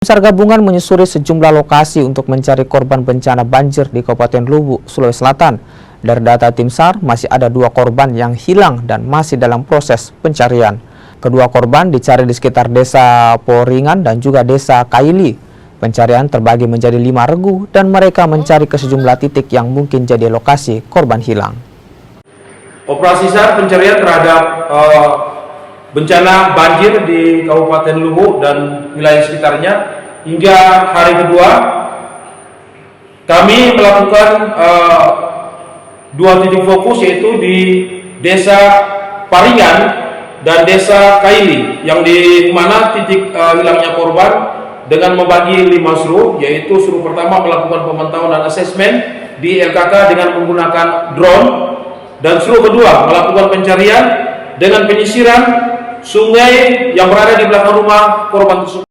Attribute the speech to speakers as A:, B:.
A: SAR gabungan menyusuri sejumlah lokasi untuk mencari korban bencana banjir di Kabupaten Luwu, Sulawesi Selatan. Dari data tim SAR, masih ada 2 korban yang hilang dan masih dalam proses pencarian. Kedua korban dicari di sekitar desa Poringan dan juga desa Kaili. Pencarian terbagi menjadi 5 regu dan mereka mencari ke sejumlah titik yang mungkin jadi lokasi korban hilang.
B: Operasi SAR pencarian terhadap bencana banjir di Kabupaten Luwu dan wilayah sekitarnya hingga hari kedua kami melakukan 2 titik fokus, yaitu di desa Paringan dan desa Kaili, yang di mana titik hilangnya korban dengan membagi 5 seru, yaitu seru pertama melakukan pemantauan dan asesmen di LKK dengan menggunakan drone, dan seru kedua melakukan pencarian dengan penyisiran sungai yang berada di belakang rumah korban tersebut.